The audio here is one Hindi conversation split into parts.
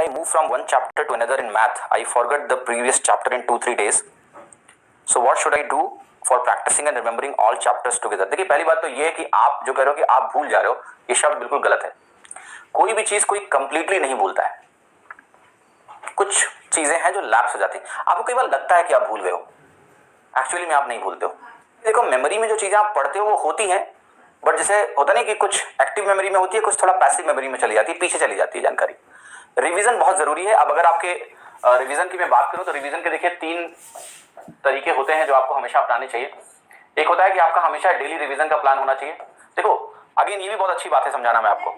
I move from one chapter to another in math, I forgot the previous chapter in 2-3 days. So what should I do for practicing and remembering all chapters together? देखिए पहली बात तो ये है कि आप जो कह रहे हो कि आप भूल जा रहे हो, ये शब्द बिल्कुल गलत है। कोई भी चीज कोई कंप्लीटली नहीं भूलता है, कुछ चीजें हैं जो लैप्स हो जाती हैं। आपको कई बार लगता है कि आप भूल गए हो, एक्चुअली में आप नहीं भूलते हो। देखो मेमोरी में जो चीजें आप पढ़ते हो वो होती हैं, बट जैसे होता नहीं कि कुछ एक्टिव मेमोरी में होती है, कुछ थोड़ा पैसिव मेमोरी में चली जाती है, पीछे चली जाती है जानकारी। रिवीजन बहुत जरूरी है। अब अगर आपके रिवीजन की मैं बात करूं तो रिवीजन के देखिए 3 तरीके होते हैं जो आपको हमेशा अपनाने चाहिए। एक होता है कि आपका हमेशा डेली रिवीजन का प्लान होना चाहिए। देखो अगेन ये भी बहुत अच्छी बात है समझाना मैं आपको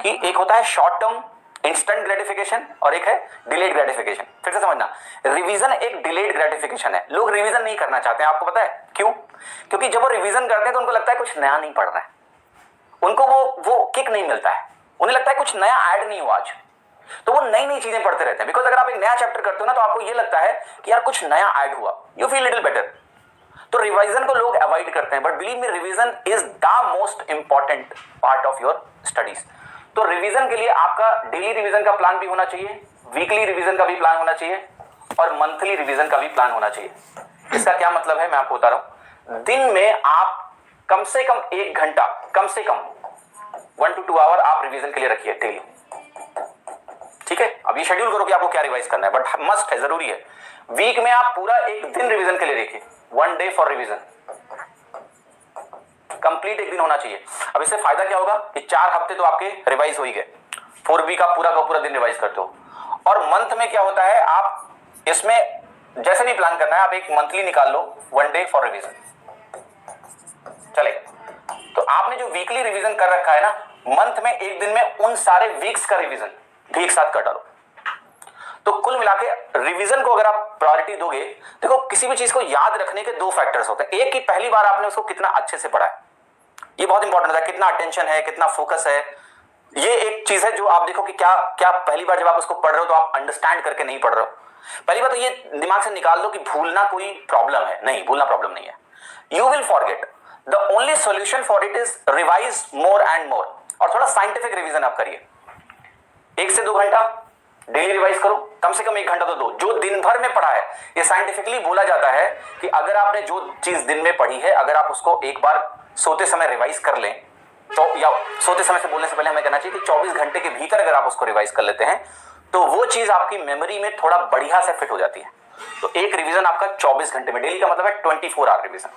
कि एक होता है शॉर्ट टर्म इंस्टेंट ग्रेटिफिकेशन और एक है डिलेड ग्रेटिफिकेशन। फिर से समझना, रिवीजन एक डिलेड ग्रेटिफिकेशन है। लोग रिवीजन नहीं करना चाहते हैं, आपको पता है क्यों? क्योंकि जब वो रिवीजन करते हैं तो उनको लगता है कुछ नया नहीं पढ़ रहा है, उनको वो किक नहीं मिलता है, उन्हें लगता है कुछ नया ऐड नहीं हुआ आज, तो वो नई नई चीजें पढ़ते रहते हैं। बिकॉज अगर आप एक नया चैप्टर करते हो ना तो आपको ये लगता है कि यार कुछ नया ऐड हुआ, यू फील लिटिल बेटर। तो रिवीजन को लोग अवॉइड करते हैं, but believe me revision is the most important part of your studies. तो रिवीजन के लिए आपका डेली रिवीजन का प्लान भी होना चाहिए, वीकली रिवीजन का भी प्लान होना चाहिए और मंथली रिवीजन का भी प्लान होना चाहिए। इसका क्या मतलब है मैं आपको बता रहा हूं। दिन में आप कम से कम 1 घंटा, कम से कम 1 to 2 आवर आप रिवीजन के लिए रखिए डेली, ठीक है? अब ये शेड्यूल करो कि आपको क्या रिवाइज करना है, बट मस्ट है, जरूरी है। वीक में आप पूरा 1 दिन रिवीजन के लिए रखिए, 1 डे फॉर रिवीजन, कंप्लीट 1 दिन होना चाहिए। अब इससे फायदा क्या होगा कि 4 हफ्ते तो आपके रिवाइज हो ही गए, 4 वीक आप पूरा का पूरा दिन रिवाइज करते हो। और मंथ में क्या होता है, आप इसमें जैसे भी प्लान करना है आप एक मंथली निकाल लो, 1 डे फॉर रिवीजन चले। तो आपने जो वीकली रिवीजन कर रखा है ना, मंथ में 1 दिन में उन सारे वीक्स का रिवीजन भी एक साथ कर डालो। तो कुल मिला के रिवीजन को अगर आप प्रायोरिटी दोगे, देखो किसी भी चीज को याद रखने के 2 फैक्टर्स होते हैं। एक कि पहली बार आपने उसको कितना अच्छे से पढ़ा है, ये बहुत इंपॉर्टेंट होता है, कितना अटेंशन है, कितना फोकस है। ये एक चीज है जो आप देखो कि क्या पहली बार जब आप उसको पढ़ रहे हो तो आप अंडरस्टैंड करके नहीं पढ़ रहे हो। पहली बात तो ये दिमाग से निकाल दो कि भूलना कोई प्रॉब्लम है, नहीं, भूलना प्रॉब्लम नहीं है। You will forget, the only solution for it is revise more and more. और थोड़ा साइंटिफिक रिवीजन आप करिए, 1 से 2 घंटा डेली रिवाइज करो, कम से कम 1 घंटा तो दो। जो दिन भर में पढ़ा है, ये साइंटिफिकली बोला जाता है कि अगर आपने जो चीज दिन में पढ़ी है, अगर आप उसको एक बार सोते समय रिवाइज कर लें, तो या सोते समय से बोलने से पहले हमें कहना चाहिए कि 24 घंटे के भीतर अगर आप उसको रिवाइज कर लेते हैं तो वो चीज आपकी मेमोरी में थोड़ा बढ़िया से फिट हो जाती है। तो एक रिवीजन आपका 24 घंटे में, डेली का मतलब है 24 आवर रिवीजन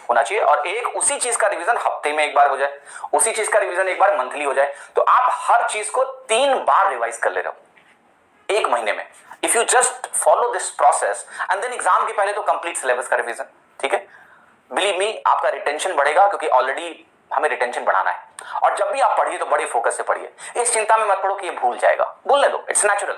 होना चाहिए। और एक उसी चीज का रिवीजन हफ्ते में 1 बार हो जाए, उसी चीज का रिवीजन 1 बार मंथली हो जाए, तो आप हर चीज को 3 बार रिवाइज कर ले रहे हो 1 महीने में। If you just follow this process and then exam के पहले तो कंप्लीट सिलेबस का रिवीजन, ठीक है? बिलीव मी आपका रिटेंशन बढ़ेगा, क्योंकि ऑलरेडी हमें रिटेंशन बढ़ाना है। और जब भी आप पढ़िए तो बड़े फोकस से पढ़िए, इस चिंता में मत पड़ो कि ये भूल जाएगा, भूलने दो, इट्स नेचुरल।